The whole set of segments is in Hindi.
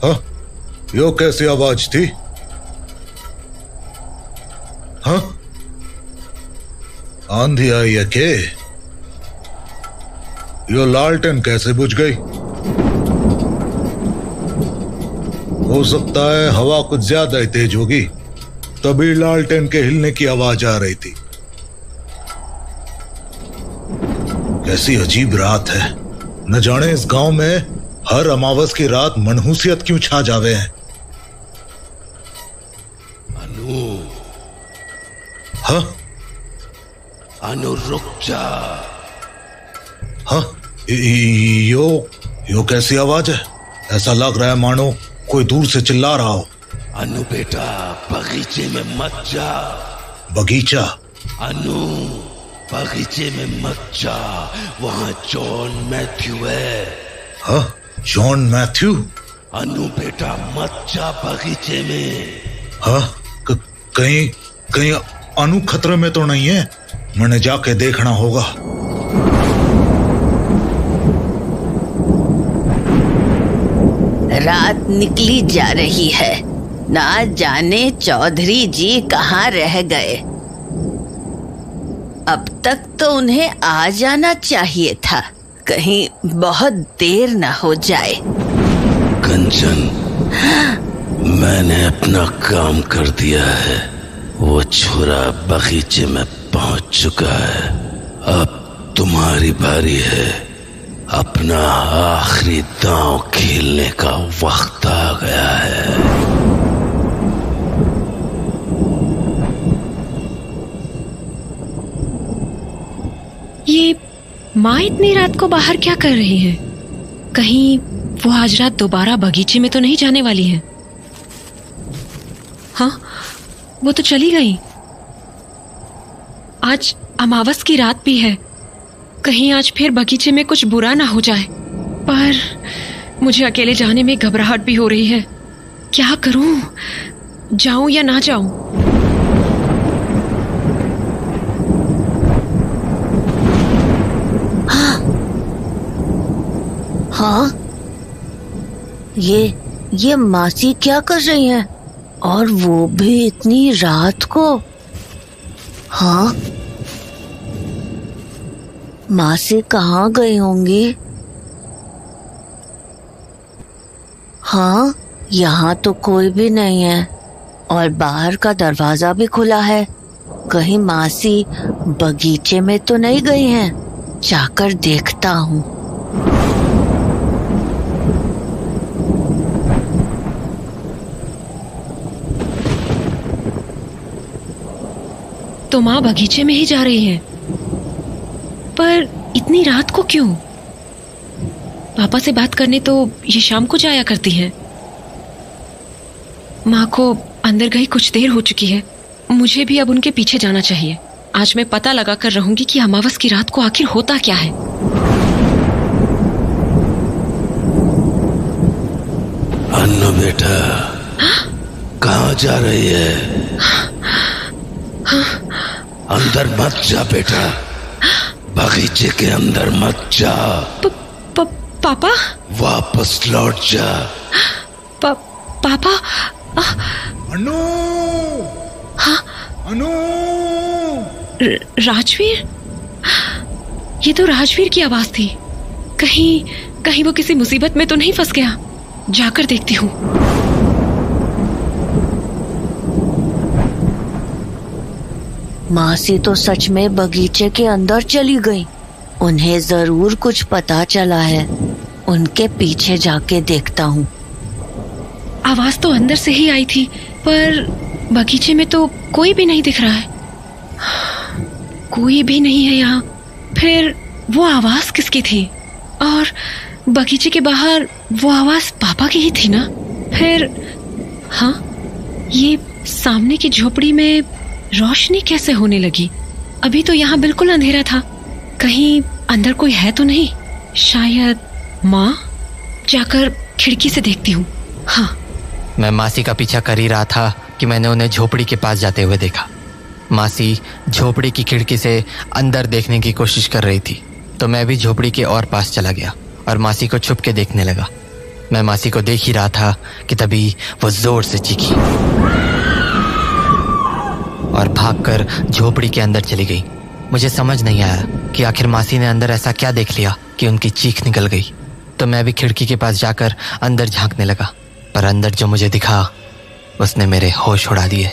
हाँ, यो कैसी आवाज थी? हाँ, आंधी आई है के? यो लालटेन कैसे बुझ गई? हो सकता है हवा कुछ ज्यादा ही तेज होगी, तभी लालटेन के हिलने की आवाज आ रही थी। कैसी अजीब रात है। न जाने इस गांव में हर अमावस की रात मनहूसियत क्यों छा जावे हैं। अनु, हाँ अनु रुक जा। हाँ, यो कैसी आवाज है? ऐसा लग रहा है मानो कोई दूर से चिल्ला रहा हो। अनु बेटा, बगीचे में मत जा। बगीचा? अनु, बगीचे में मत जा, वहां जॉन मैथ्यू है। हाँ, जॉन मैथ्यू? अनु बेटा मत जा बगीचे में। हाँ, कहीं अनु खतरे में तो नहीं है? मैंने जाके देखना होगा। रात निकली जा रही है, ना जाने चौधरी जी कहाँ रह गए। अब तक तो उन्हें आ जाना चाहिए था, कहीं बहुत देर न हो जाए। कंचन, मैंने अपना काम कर दिया है। वो छोरा बगीचे में पहुंच चुका है। अब तुम्हारी बारी है। अपना आखिरी दांव खेलने का वक्त आ गया है। ये माँ इतनी रात को बाहर क्या कर रही है? कहीं वो आज रात दोबारा बगीचे में तो नहीं जाने वाली है? हाँ, वो तो चली गई। आज अमावस की रात भी है, कहीं आज फिर बगीचे में कुछ बुरा ना हो जाए। पर मुझे अकेले जाने में घबराहट भी हो रही है। क्या करूं? जाऊं या ना जाऊं? हाँ, ये मासी क्या कर रही हैं? और वो भी इतनी रात को? हाँ, मासी कहाँ गई होंगी? हाँ, यहाँ तो कोई भी नहीं है और बाहर का दरवाजा भी खुला है। कहीं मासी बगीचे में तो नहीं गई हैं? जाकर देखता हूँ। तो माँ बगीचे में ही जा रही है, पर इतनी रात को क्यों? पापा से बात करने तो ये शाम को जाया करती हैं। माँ को अंदर गई कुछ देर हो चुकी है, मुझे भी अब उनके पीछे जाना चाहिए। आज मैं पता लगा कर रहूंगी कि अमावस की रात को आखिर होता क्या है। अन्नू बेटा, कहाँ जा रही है? अंदर मत जा बेटा, बगीचे के अंदर मत जा। पापा? वापस लौट जा। पापा? अनु! हाँ? अनु! राजवीर? ये तो राजवीर की आवाज थी। कहीं वो किसी मुसीबत में तो नहीं फंस गया? जाकर देखती हूँ। मासी तो सच में बगीचे के अंदर चली गई। उन्हें जरूर कुछ पता चला है। उनके पीछे जाके देखता हूँ। आवाज तो अंदर से ही आई थी, पर बगीचे में तो कोई भी नहीं दिख रहा है। कोई भी नहीं है यहाँ। फिर वो आवाज किसकी थी? और बगीचे के बाहर वो आवाज पापा की ही थी ना? फिर हाँ, ये सामने की झोपड़ी में रोशनी कैसे होने लगी? अभी तो यहाँ बिल्कुल अंधेरा था। कहीं अंदर कोई है तो नहीं? शायद माँ? जाकर खिड़की से देखती हूँ। हाँ, मैं मासी का पीछा कर ही रहा था कि मैंने उन्हें झोपड़ी के पास जाते हुए देखा। मासी झोपड़ी की खिड़की से अंदर देखने की कोशिश कर रही थी, तो मैं भी झोपड़ी के और पास चला गया और मासी को छुप के देखने लगा। मैं मासी को देख ही रहा था कि तभी वो जोर से चीखी और भागकर झोपड़ी के अंदर चली गई। मुझे समझ नहीं आया कि आखिर मासी ने अंदर ऐसा क्या देख लिया कि उनकी चीख निकल गई। तो मैं भी खिड़की के पास जाकर अंदर झांकने लगा, पर अंदर जो मुझे दिखा उसने मेरे होश उड़ा दिए।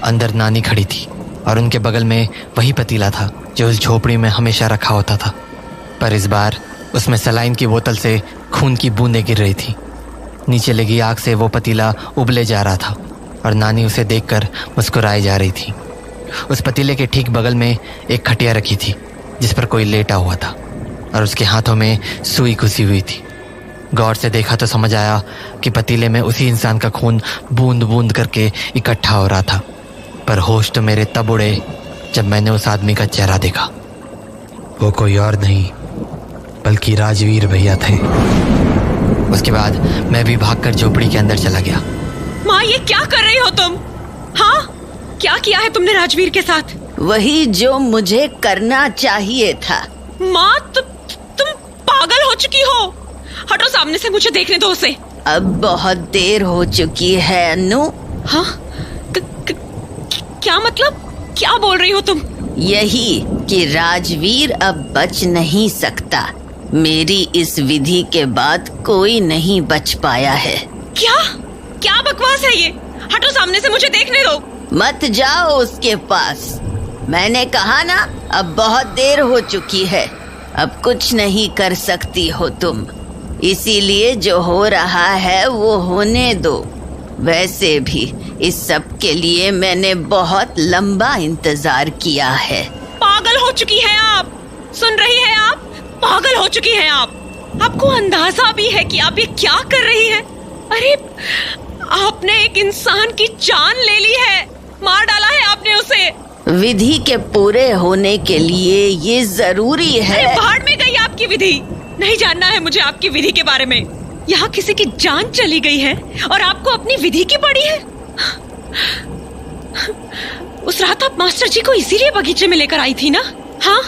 अंदर नानी खड़ी थी और उनके बगल में वही पतीला था जो उस झोपड़ी में हमेशा रखा होता था, पर इस बार उसमें सलाइन की बोतल से खून की बूंदें गिर रही थी। नीचे लगी आग से वो पतीला उबले जा रहा था और नानी उसे देखकर मुस्कुराई जा रही थी। उस पतीले के ठीक बगल में एक खटिया रखी थी जिस पर कोई लेटा हुआ था और उसके हाथों में सुई घुसी हुई थी। गौर से देखा तो समझ आया कि पतीले में उसी इंसान का खून बूंद बूंद करके इकट्ठा हो रहा था, पर होश तो मेरे तब उड़े जब मैंने उस आदमी का चेहरा देखा। वो कोई और नहीं बल्कि राजवीर भैया थे। उसके बाद मैं भी भागकर झोपड़ी के अंदर चला गया। माँ, ये क्या कर रही हो तुम? हाँ, क्या किया है तुमने राजवीर के साथ? वही जो मुझे करना चाहिए था। माँ, तुम पागल हो चुकी हो। हटो सामने से, मुझे देखने दो उसे। अब बहुत देर हो चुकी है अनु। हाँ? क्या मतलब? क्या बोल रही हो तुम? यही कि राजवीर अब बच नहीं सकता। मेरी इस विधि के बाद कोई नहीं बच पाया है। क्या बकवास है ये? हटो सामने से, मुझे देखने दो। मत जाओ उसके पास। मैंने कहा ना, अब बहुत देर हो चुकी है। अब कुछ नहीं कर सकती हो तुम। इसीलिए जो हो रहा है वो होने दो। वैसे भी इस सब के लिए मैंने बहुत लंबा इंतजार किया है। पागल हो चुकी हैं आप। सुन रही हैं आप? पागल हो चुकी हैं आप। आपको अंदाजा भी है कि आप ये क्या कर रही हैं? अरे, आपने एक इंसान की जान ले ली है। मार डाला है आपने उसे। विधि के पूरे होने के लिए ये जरूरी है। अरे, बाहर में गई आपकी विधि। नहीं जानना है मुझे आपकी विधि के बारे में। यहाँ किसी की जान चली गई है और आपको अपनी विधि की पड़ी है। उस रात आप मास्टर जी को इसीलिए बगीचे में लेकर आई थी ना? हाँ,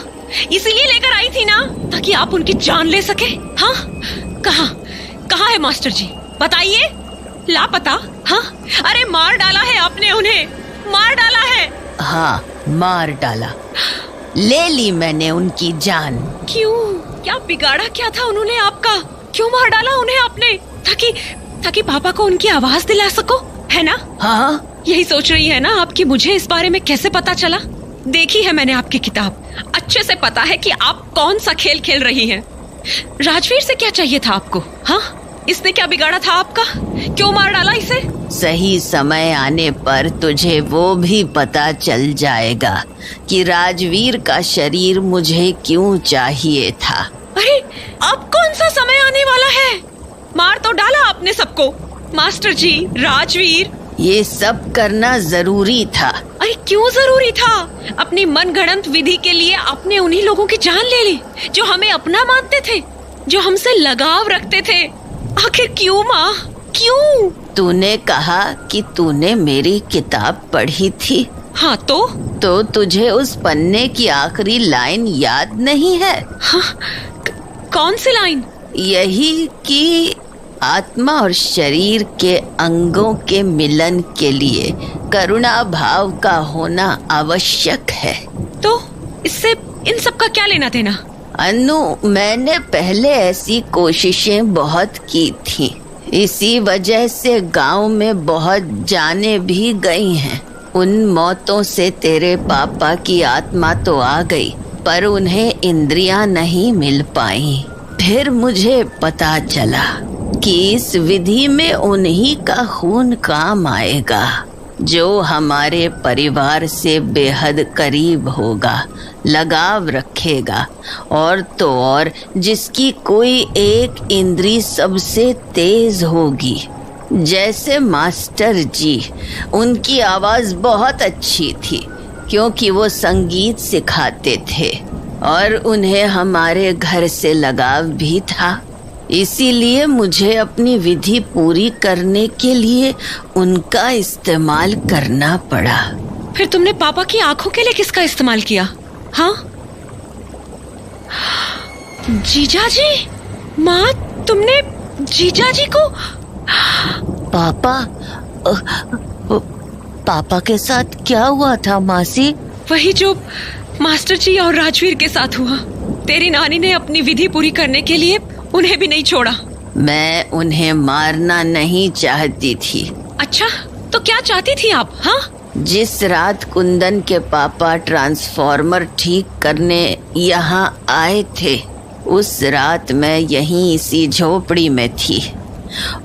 इसीलिए लेकर आई थी ना, ताकि आप उनकी जान ले सके। हाँ, कहाँ है मास्टर जी? बताइए। लापता? हाँ, अरे मार डाला है आपने उन्हें, मार डाला है। हाँ, मार डाला। ले ली मैंने उनकी जान। क्यों? क्या बिगाड़ा क्या था उन्होंने आपका? क्यों मार डाला उन्हें आपने? ताकि पापा को उनकी आवाज दिला सको, है ना? हाँ, यही सोच रही है ना आप कि मुझे इस बारे में कैसे पता चला? देखी है मैंने आपकी किताब। अच्छे से पता है कि आप कौन सा खेल खेल रही हैं। राजवीर से क्या चाहिए था आपको? हाँ, इसने क्या बिगाड़ा था आपका? क्यों मार डाला इसे? सही समय आने पर तुझे वो भी पता चल जाएगा कि राजवीर का शरीर मुझे क्यों चाहिए था। अरे, अब कौन सा समय आने वाला है? मार तो डाला आपने सबको, मास्टर जी, राजवीर। ये सब करना जरूरी था। अरे क्यों जरूरी था? अपनी मनगढ़ंत विधि के लिए आपने उन्हीं लोगों की जान ले ली जो हमें अपना मानते थे, जो हमसे लगाव रखते थे। आखिर क्यों माँ, क्यों? तूने कहा कि तूने मेरी किताब पढ़ी थी। हाँ, तो तुझे उस पन्ने की आखिरी लाइन याद नहीं है? हाँ, कौन सी लाइन? यही कि आत्मा और शरीर के अंगों के मिलन के लिए करुणा भाव का होना आवश्यक है। तो इससे इन सब का क्या लेना देना? अनु, मैंने पहले ऐसी कोशिशें बहुत की थी। इसी वजह से गांव में बहुत जानें भी गई हैं। उन मौतों से तेरे पापा की आत्मा तो आ गई, पर उन्हें इंद्रियां नहीं मिल पाई। फिर मुझे पता चला कि इस विधि में उन्हीं का खून काम आएगा जो हमारे परिवार से बेहद करीब होगा, लगाव रखेगा, और तो और जिसकी कोई एक इंद्री सबसे तेज होगी। जैसे मास्टर जी, उनकी आवाज बहुत अच्छी थी क्योंकि वो संगीत सिखाते थे और उन्हें हमारे घर से लगाव भी था। इसीलिए मुझे अपनी विधि पूरी करने के लिए उनका इस्तेमाल करना पड़ा। फिर तुमने पापा की आंखों के लिए किसका इस्तेमाल किया? हाँ जीजा जी, माँ, तुमने जीजा जी को? पापा पापा के साथ क्या हुआ था मासी? वही जो मास्टर जी और राजवीर के साथ हुआ। तेरी नानी ने अपनी विधि पूरी करने के लिए उन्हें भी नहीं छोड़ा। मैं उन्हें मारना नहीं चाहती थी। अच्छा, तो क्या चाहती थी आप? हाँ, जिस रात कुंदन के पापा ट्रांसफॉर्मर ठीक करने यहाँ आए थे, उस रात मैं यहीं इसी झोपड़ी में थी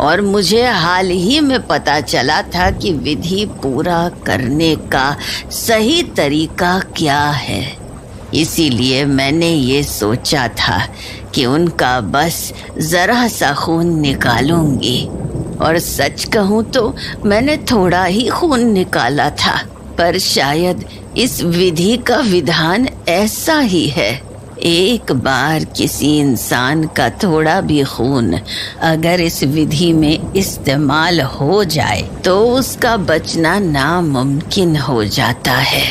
और मुझे हाल ही में पता चला था कि विधि पूरा करने का सही तरीका क्या है। इसीलिए मैंने ये सोचा था कि उनका बस जरा सा खून निकालूंगी, और सच कहूँ तो मैंने थोड़ा ही खून निकाला था, पर शायद इस विधि का विधान ऐसा ही है। एक बार किसी इंसान का थोड़ा भी खून अगर इस विधि में इस्तेमाल हो जाए तो उसका बचना नामुमकिन हो जाता है।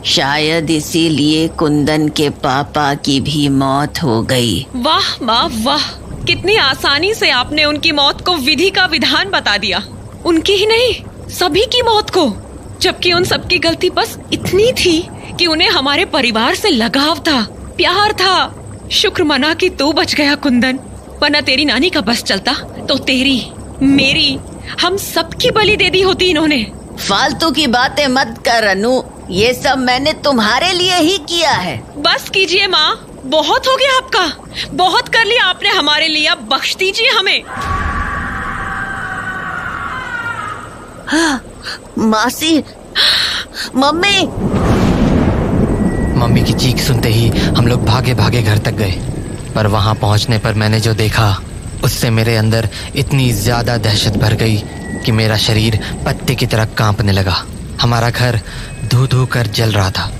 शायद इसीलिए कुंदन के पापा की भी मौत हो गई। वाह माँ वाह, कितनी आसानी से आपने उनकी मौत को विधि का विधान बता दिया। उनकी ही नहीं, सभी की मौत को, जबकि उन सबकी गलती बस इतनी थी कि उन्हें हमारे परिवार से लगाव था, प्यार था। शुक्र मना कि तू बच गया कुंदन, वरना तेरी नानी का बस चलता तो तेरी, मेरी, हम सबकी बलि दे दी होती इन्होंने। फालतू की बातें मत कर अनु, ये सब मैंने तुम्हारे लिए ही किया है। बस कीजिए माँ, बहुत हो गया आपका, बहुत कर लिया आपने हमारे लिए, अब बख्श दीजिए हमें। हाँ, मासी, मम्मी। मम्मी की चीख सुनते ही हम लोग भागे भागे घर तक गए, पर वहां पहुंचने पर मैंने जो देखा उससे मेरे अंदर इतनी ज्यादा दहशत भर गई कि मेरा शरीर पत्ते की तरह कांपने लगा। हमारा घर धू धू कर जल रहा था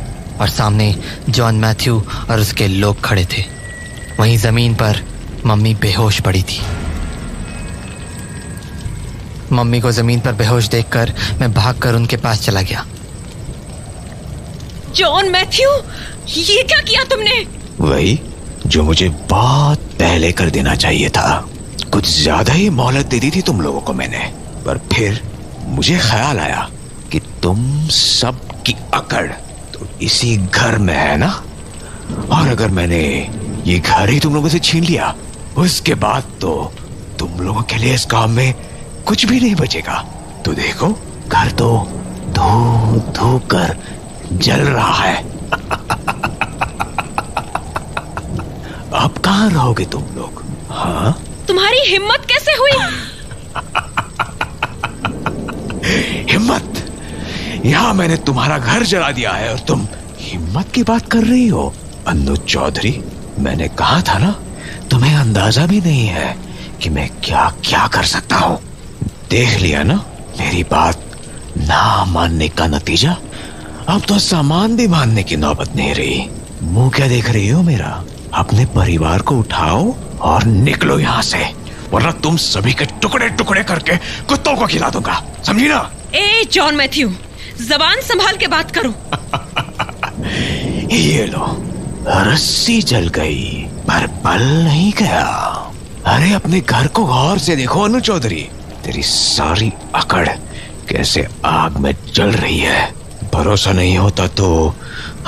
और सामने जॉन मैथ्यू और उसके लोग खड़े थे। वहीं जमीन पर मम्मी बेहोश पड़ी थी। मम्मी को जमीन पर बेहोश देखकर मैं भागकर उनके पास चला गया। जॉन मैथ्यू, ये क्या किया तुमने? वही जो मुझे बहुत पहले कर देना चाहिए था। कुछ ज्यादा ही मोहलत दे दी थी तुम लोगों को मैंने, पर फिर मुझे ख्याल आया कि तुम सब की अकड़ तो इसी घर में है ना, और अगर मैंने ये घर ही तुम लोगों से छीन लिया, उसके बाद तो तुम लोगों के लिए इस काम में कुछ भी नहीं बचेगा। तो देखो, घर तो धू धू कर जल रहा है। अब कहाँ रहोगे तुम लोग? हाँ, तुम्हारी हिम्मत कैसे हुई? हिम्मत? यहाँ मैंने तुम्हारा घर जला दिया है और तुम हिम्मत की बात कर रही हो? अनु चौधरी, मैंने कहा था ना, तुम्हें अंदाजा भी नहीं है कि मैं क्या क्या कर सकता हूँ। देख लिया ना मेरी बात ना मानने का नतीजा। अब तो सामान भी मानने की नौबत नहीं रही। मुंह क्या देख रही हो मेरा? अपने परिवार को उठाओ और निकलो यहाँ से, वरना तुम सभी के टुकड़े टुकड़े करके कुत्तों को खिला दूंगा, समझी ना? ए जॉन मैथ्यू, जबान संभाल के बात करो। ये लो, रस्सी जल गई पर बल नहीं गया। अरे अपने घर को गौर से देखो अनु चौधरी, तेरी सारी अकड़ कैसे आग में जल रही है। भरोसा नहीं होता तो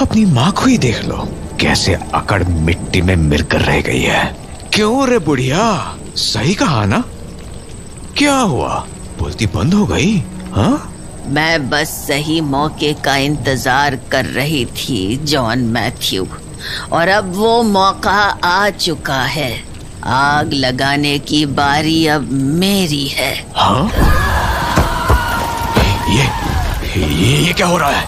अपनी माँ को ही देख लो, कैसे अकड़ मिट्टी में मिलकर रह गई है। क्यों रे बुढ़िया, सही कहा ना? क्या हुआ, बोलती बंद हो गई? हाँ, मैं बस सही मौके का इंतजार कर रही थी जॉन मैथ्यू, और अब वो मौका आ चुका है। आग लगाने की बारी अब मेरी है। हाँ? ये क्या हो रहा है?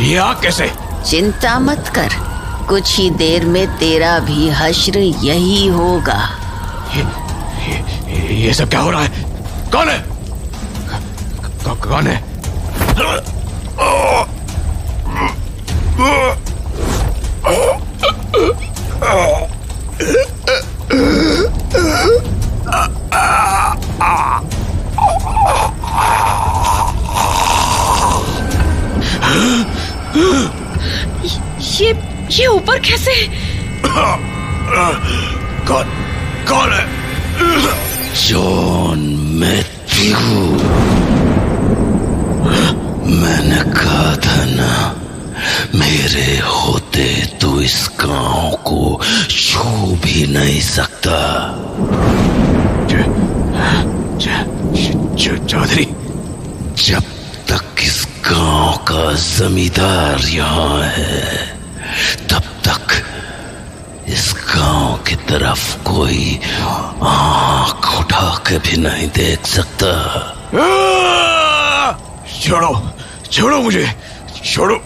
ये आग कैसे? चिंता मत कर, कुछ ही देर में तेरा भी हश्र यही होगा। ये सब क्या हो रहा है? कौन है? कौन है? ये ऊपर कैसे? कौन है? जॉन मैथ्यू, मैंने कहा था ना, मेरे होते तो इस गांव को छू भी नहीं सकता। चौधरी, जब तक इस गांव का जमींदार यहाँ है, तब तक इस गांव की तरफ कोई आंख उठा के भी नहीं देख सकता। छोड़ो, छोड़ो मुझे, छोड़ो,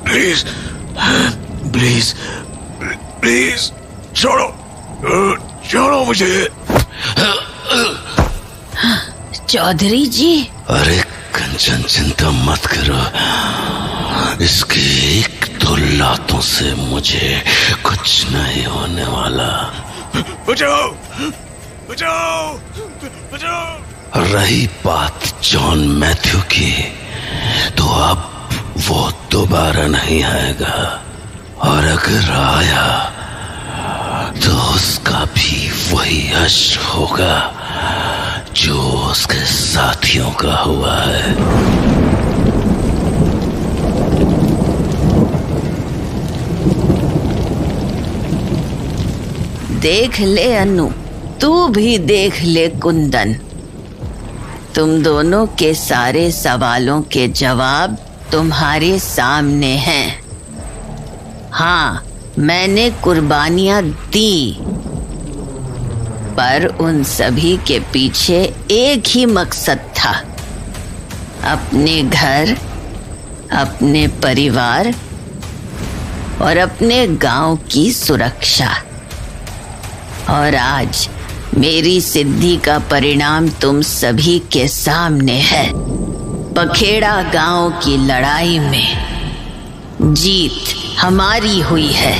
प्लीज, प्लीज, प्लीज, छोड़ो, छोड़ो मुझे। चौधरी जी। अरे कंचन, चिंता मत करो, इसकी एक दो लातों से मुझे कुछ नहीं होने वाला। बचाओ, बचाओ, बचाओ। रही बात जॉन मैथ्यू की, तो अब वो दोबारा नहीं आएगा, और अगर आया तो उसका भी वही हश्र होगा जो उसके साथियों का हुआ है। देख ले अन्नू, तू भी देख ले कुंदन, तुम दोनों के सारे सवालों के जवाब तुम्हारे सामने हैं। हाँ, मैंने कुर्बानियां दी, पर उन सभी के पीछे एक ही मकसद था, अपने घर, अपने परिवार और अपने गांव की सुरक्षा। और आज मेरी सिद्धि का परिणाम तुम सभी के सामने है। पखेड़ा गांव की लड़ाई में जीत हमारी हुई है।